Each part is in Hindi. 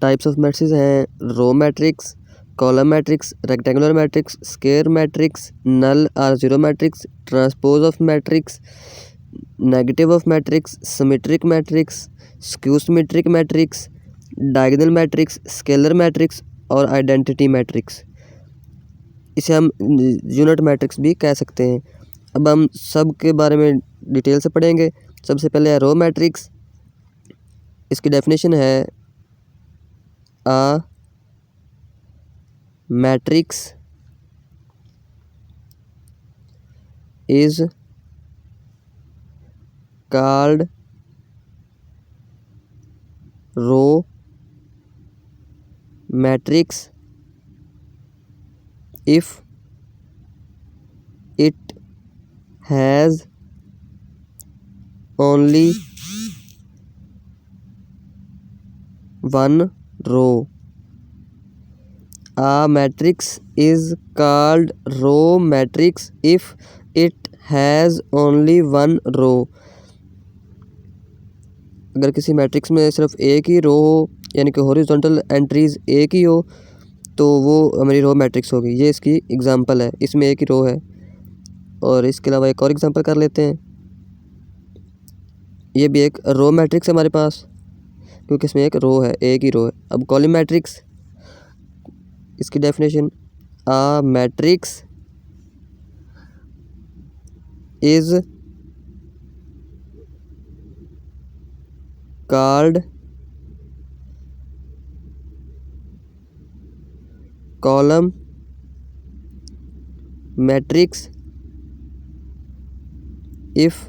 टाइप्स ऑफ मैट्रिक्स हैं row matrix, column matrix, rectangular matrix, square matrix, null और zero matrix, transpose of matrix, negative of matrix, symmetric matrix, skew symmetric matrix, diagonal matrix, scalar matrix और आइडेंटिटी मैट्रिक्स। इसे हम यूनिट मैट्रिक्स भी कह सकते हैं। अब हम सब के बारे में डिटेल से पढ़ेंगे। सबसे पहले है रो मैट्रिक्स। इसकी डेफिनेशन है a matrix is called row matrix if it has only one row. A matrix is called row matrix if it has only one row. अगर किसी मैट्रिक्स में सिर्फ एक ही रो हो, यानी कि हॉरिजॉन्टल एंट्रीज एक ही हो, तो वो हमारी रो मैट्रिक्स होगी। ये इसकी एग्जांपल है, इसमें एक ही रो है। और इसके अलावा एक और एग्जांपल कर लेते हैं। ये भी एक रो मैट्रिक्स है हमारे पास, क्योंकि इसमें एक रो है, एक ही रो है। अब कॉलम मैट्रिक्स, इसकी definition a matrix is called column matrix if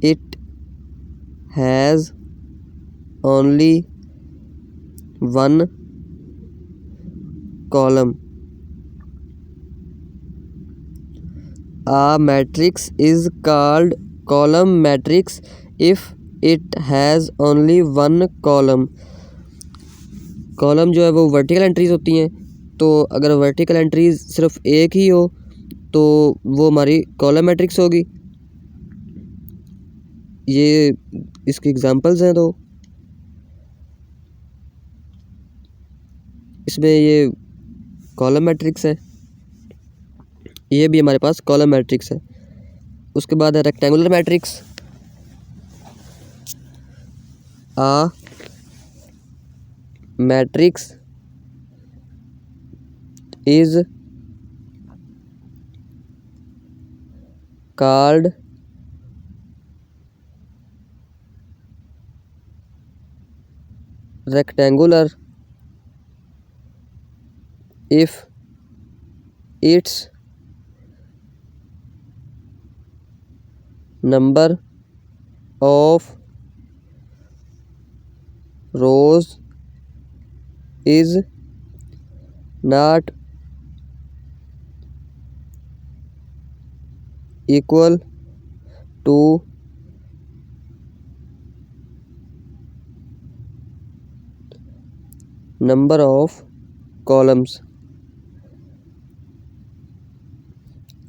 it has only one column. A matrix is called column matrix if it has only one column. Column जो है वो वर्टिकल एंट्रीज होती हैं, तो अगर वर्टिकल एंट्रीज सिर्फ एक ही हो तो वो हमारी कॉलम मैट्रिक्स होगी। ये इसकी एग्जांपल्स हैं। तो इसमें ये कॉलम मैट्रिक्स है, ये भी हमारे पास कॉलम मैट्रिक्स है। उसके बाद है rectangular matrix. A matrix is called rectangular if its number of rows is not equal to number of columns.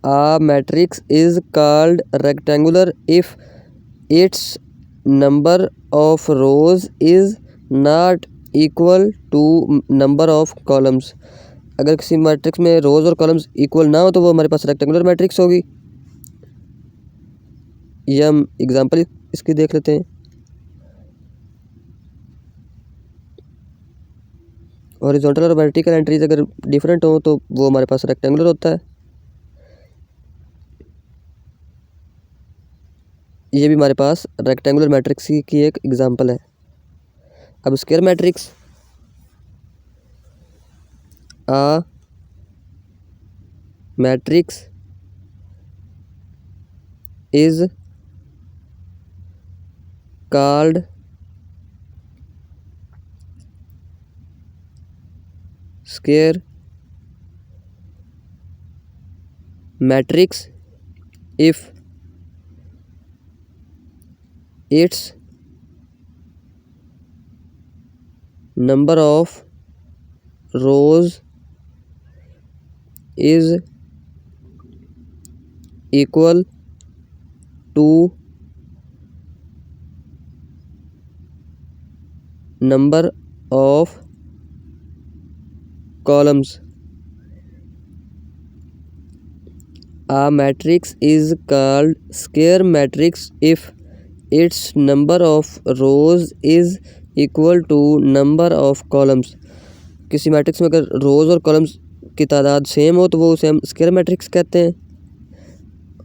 A matrix is called rectangular if its number of rows is not equal to number of columns. अगर किसी मैट्रिक्स में रोज और कॉलम्स इक्वल ना हो तो वो हमारे पास रेक्टेंगुलर मैट्रिक्स होगी। ये हम एग्जांपल इसकी देख लेते हैं। हॉरिजॉन्टल और वर्टिकल एंट्रीज अगर डिफरेंट हो तो वो हमारे पास रेक्टेंगुलर होता है। ये भी हमारे पास रेक्टेंगुलर मैट्रिक्स की एक एग्जांपल है। अब square matrix, a matrix is called square matrix if its number of rows is equal to number of columns. A matrix is called square matrix if its number of rows is equal to number of columns. किसी मैट्रिक्स में अगर रोज़ और कॉलम्स की तादाद सेम हो तो वो उसे हम स्क्वायर मैट्रिक्स कहते हैं।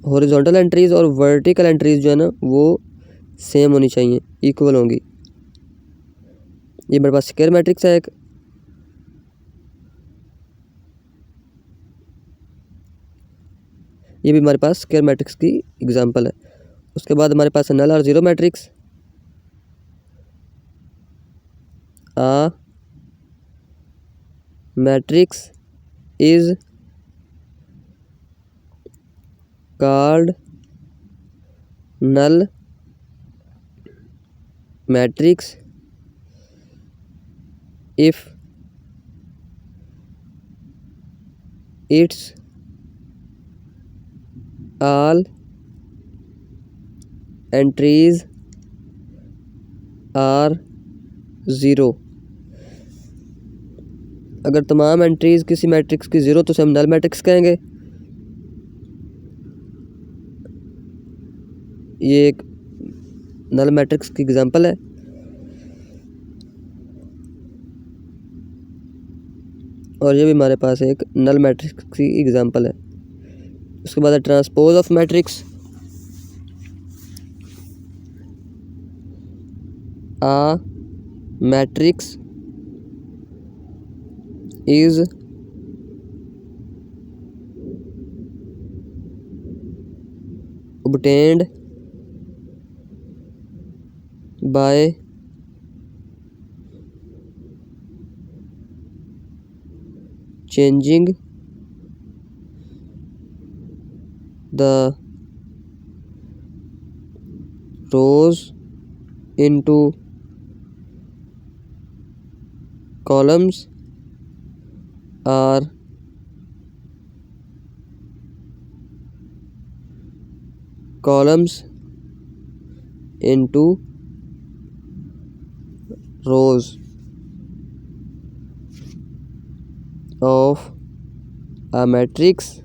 हॉरिजॉन्टल एंट्रीज और वर्टिकल एंट्रीज जो है ना वो सेम होनी चाहिए, इक्वल होंगी। ये मेरे पास स्क्वायर मैट्रिक्स है एक। ये भी हमारे पास स्क्वायर मैट्रिक्स की एग्जांपल है। उसके बाद हमारे पास है नल और zero matrix. A matrix is called null matrix if its all entries are zero. अगर तमाम एंट्रीज किसी मैट्रिक्स की ज़ीरो तो उसे हम नल मैट्रिक्स कहेंगे। ये एक नल मैट्रिक्स की एग्जांपल है। और ये भी हमारे पास एक नल मैट्रिक्स की एग्जांपल है। उसके बाद है transpose of matrix. A matrix is obtained by changing the rows into columns or columns into rows of a matrix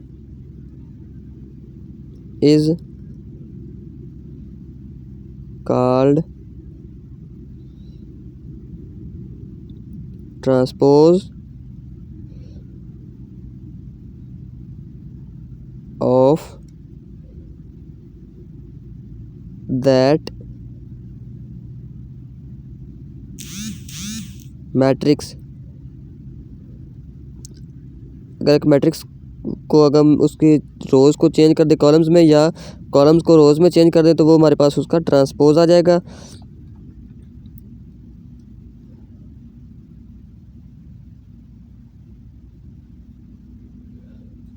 is called transpose of that matrix. अगर एक मैट्रिक्स को अगर हम उसकी रोज़ को चेंज कर दे कॉलम्स में या कॉलम्स को रोज़ में चेंज कर दे तो वो हमारे पास उसका ट्रांसपोज आ जाएगा।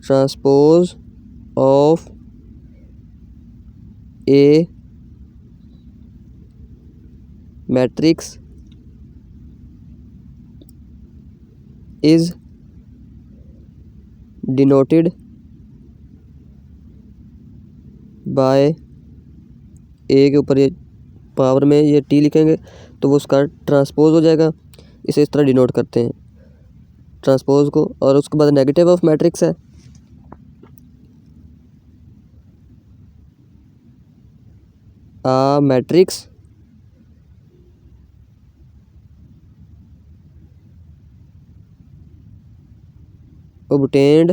Transpose of A matrix is denoted by ए के ऊपर ये पावर में ये टी लिखेंगे तो वो उसका ट्रांसपोज हो जाएगा। इसे इस तरह डिनोट करते हैं ट्रांसपोज को। और उसके बाद नेगेटिव ऑफ मैट्रिक्स है। आ matrix obtained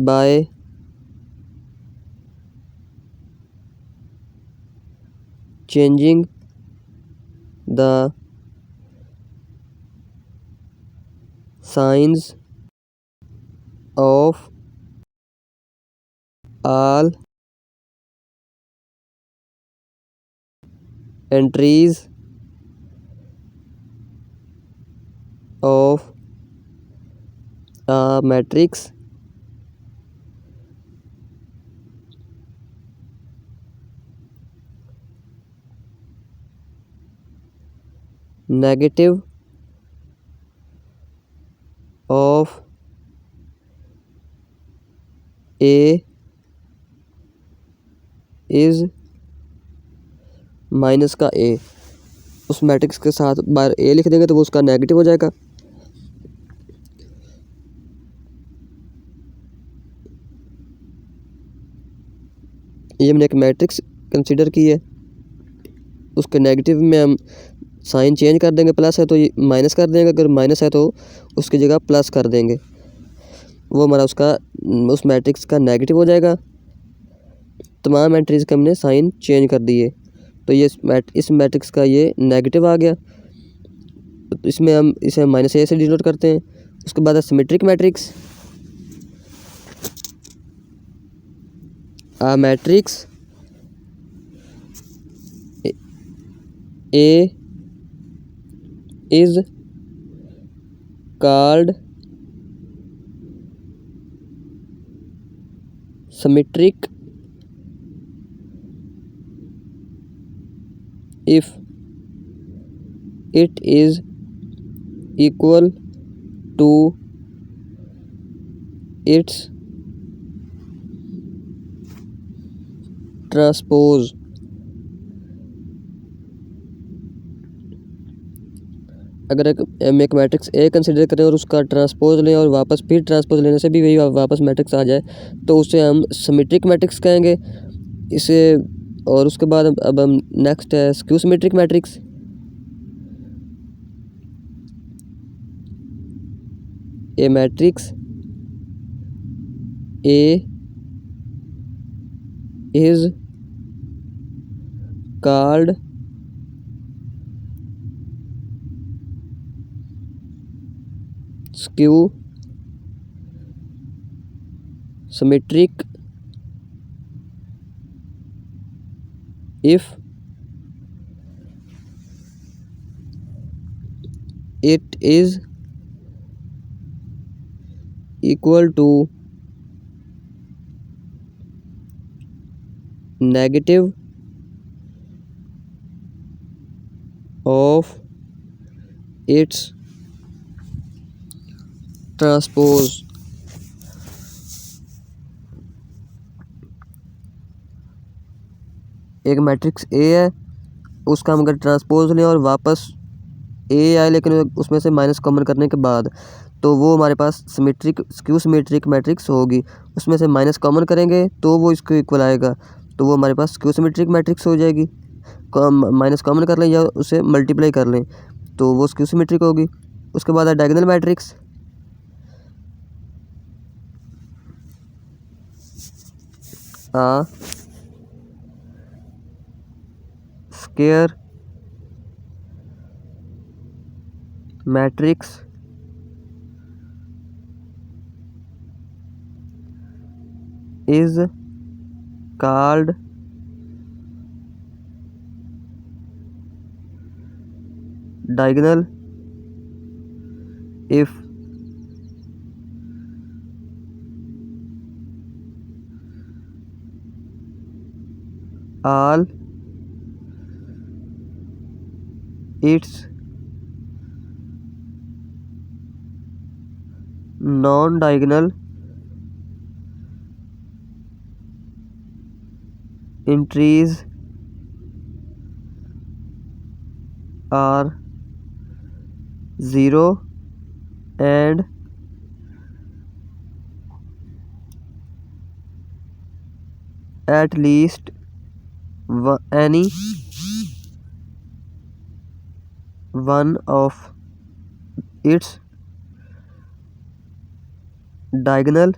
by changing the signs of all entries of a matrix negative of A is minus का A। उस मैट्रिक्स के साथ बार ए लिख देंगे तो वो उसका नेगेटिव हो जाएगा। ये हमने एक मैट्रिक्स कंसीडर की है, उसके नेगेटिव में हम साइन चेंज कर देंगे, प्लस है तो ये माइनस कर देंगे, अगर माइनस है तो उसकी जगह प्लस कर देंगे, वो हमारा उसका उस मैट्रिक्स का नेगेटिव हो जाएगा। तमाम एंट्रीज के हमने साइन चेंज कर दिए तो ये इस मैट्रिक्स का ये नेगेटिव आ गया, तो इसमें हम इसे माइनस ए से डिनोट करते हैं। उसके बाद symmetric matrix, a matrix A is called symmetric if it is equal to its transpose. अगर हम एक मैट्रिक्स ए कंसिडर करें और उसका ट्रांसपोज लें और वापस फिर ट्रांसपोज लेने से भी वही वापस मैट्रिक्स आ जाए तो उसे हम सिमेट्रिक मैट्रिक्स कहेंगे इसे। और उसके बाद अब हम नेक्स्ट है skew symmetric matrix. A matrix A is called skew symmetric if it is equal to negative of its transpose। एक मैट्रिक्स ए है, उसका हम अगर ट्रांसपोज लें और वापस ए आए लेकिन उसमें से माइनस कॉमन करने के बाद तो वो हमारे पास सिमेट्रिक स्क्यू सिमेट्रिक मैट्रिक्स होगी। उसमें से माइनस कॉमन करेंगे तो वो इसको इक्वल आएगा, तो वो हमारे पास स्क्यू सिमेट्रिक मैट्रिक्स हो जाएगी। माइनस कॉमन कर लें या उसे मल्टीप्लाई कर लें तो वो स्क्यू सिमेट्रिक होगी। उसके बाद है diagonal matrix. A square matrix is called diagonal if all its non-diagonal entries are 0 and at least any one of its diagonal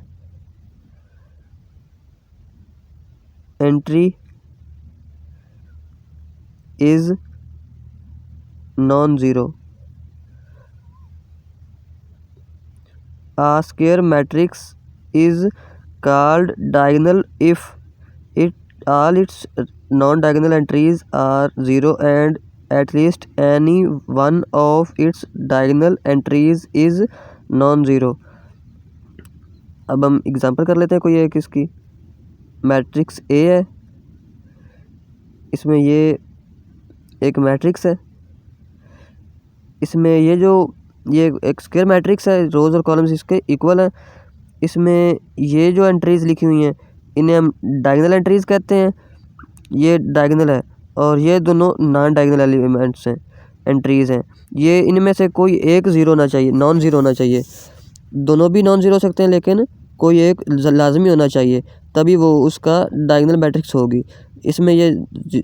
entry is non-zero। A square matrix is called diagonal if all its non-diagonal entries are 0 and at least any one of its diagonal entries is non-zero। अब हम एग्जांपल कर लेते हैं कोई एक इसकी। मैट्रिक्स ए है, इसमें ये एक मैट्रिक्स है, इसमें ये एक स्क्वायर मैट्रिक्स है, रोज और कॉलम्स इसके इक्वल हैं। इसमें ये जो एंट्रीज लिखी हुई हैं इन्हें हम डायगोनल एंट्रीज कहते हैं, ये डायगोनल है और ये दोनों नॉन डायगोनल एलिमेंट्स हैं। एंट्रीज़ हैं, ये इनमें से कोई एक ज़ीरो होना चाहिए, नॉन ज़ीरो होना चाहिए। दोनों भी नॉन ज़ीरो हो सकते हैं लेकिन कोई एक लाजमी होना चाहिए, तभी वो उसका डायगोनल मैट्रिक्स होगी। इसमें ये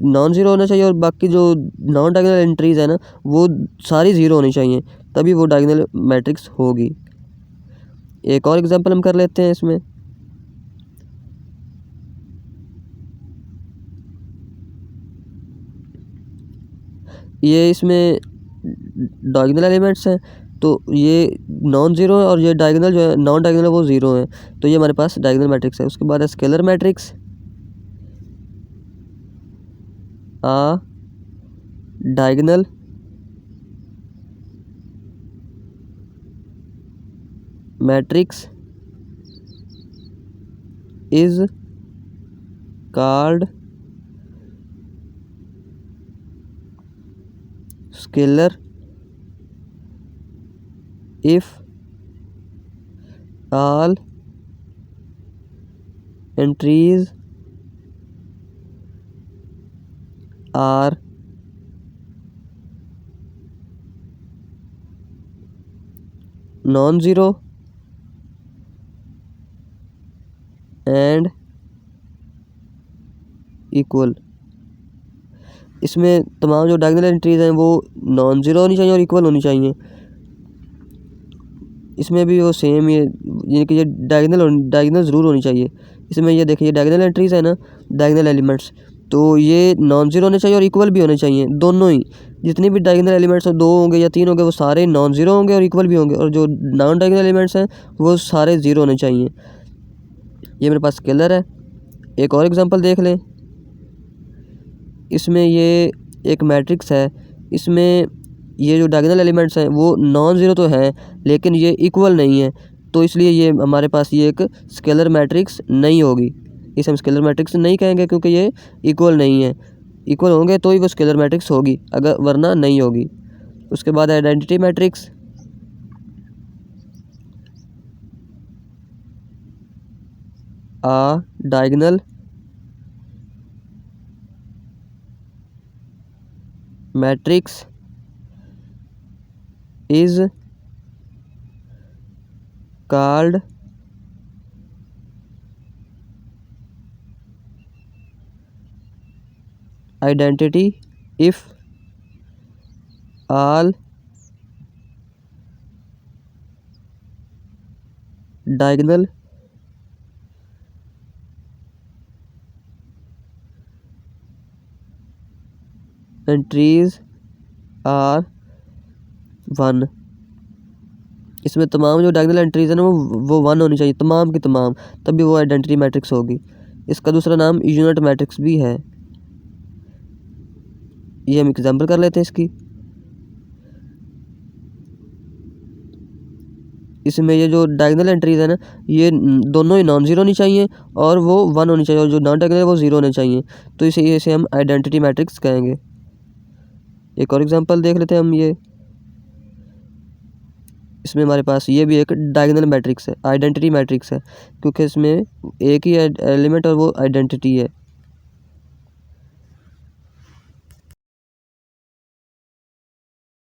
नॉन ज़ीरो होना चाहिए और बाकी जो नॉन डायगोनल एंट्रीज़ है ना वो सारी ज़ीरो होनी चाहिए, तभी वो डायगोनल मैट्रिक्स होगी। एक और एग्जांपल हम कर लेते हैं इसमें। ये इसमें डायगोनल एलिमेंट्स हैं, तो ये नॉन ज़ीरो है और ये डायगोनल जो है नॉन डायगोनल वो ज़ीरो है, तो ये हमारे पास डायगोनल मैट्रिक्स है। उसके बाद है scalar matrix. Diagonal matrix is called scalar if all entries are non-zero and equal. इसमें तमाम जो डायगोनल एंट्रीज हैं वो नॉन ज़ीरो होनी चाहिए और इक्वल होनी चाहिए। इसमें भी वो सेम ये यानी कि ये डायगोनल ज़रूर होनी चाहिए। इसमें ये देखिए डायगोनल एंट्रीज है ना, डायगोनल एलिमेंट्स, तो ये नॉन ज़ीरो होने चाहिए और इक्वल भी होने चाहिए, दोनों ही। जितनी भी डायगोनल एलिमेंट्स हैं, 2 होंगे या 3 होंगे, वो सारे नॉन ज़ीरो होंगे और इक्वल भी होंगे, और जो नॉन डायगोनल एलिमेंट्स हैं वो सारे ज़ीरो होने चाहिए। ये मेरे पास स्केलर है। एक और एग्जांपल देख लें। इसमें ये एक मैट्रिक्स है, इसमें ये जो डायगोनल एलिमेंट्स हैं वो नॉन ज़ीरो तो हैं लेकिन ये इक्वल नहीं है, तो इसलिए ये हमारे पास ये एक स्केलर मैट्रिक्स नहीं होगी। इसे हम स्केलर मैट्रिक्स नहीं कहेंगे क्योंकि ये इक्वल नहीं है। इक्वल होंगे तो ही वो स्केलर मैट्रिक्स होगी, अगर वरना नहीं होगी। उसके बाद identity matrix. Diagonal matrix is called identity if all diagonal entries are 1। इसमें तमाम जो डायगोनल एंट्रीज है ना वो 1 होनी चाहिए, तमाम की तमाम, तभी वो आइडेंटिटी मैट्रिक्स होगी। इसका दूसरा नाम यूनिट मैट्रिक्स भी है। ये हम एग्जांपल कर लेते हैं इसकी। इसमें ये जो डायगोनल एंट्रीज है ना ये दोनों ही नॉन ज़ीरो होनी चाहिए और वो 1 होनी चाहिए, और जो नॉन डायगोनल है वो 0 होने चाहिए, तो इसे हम आइडेंटिटी मैट्रिक्स कहेंगे। एक और एग्जांपल देख लेते हैं हम। ये इसमें हमारे पास ये भी एक डायगोनल मैट्रिक्स है, आइडेंटिटी मैट्रिक्स है, क्योंकि इसमें एक ही एलिमेंट और वो आइडेंटिटी है।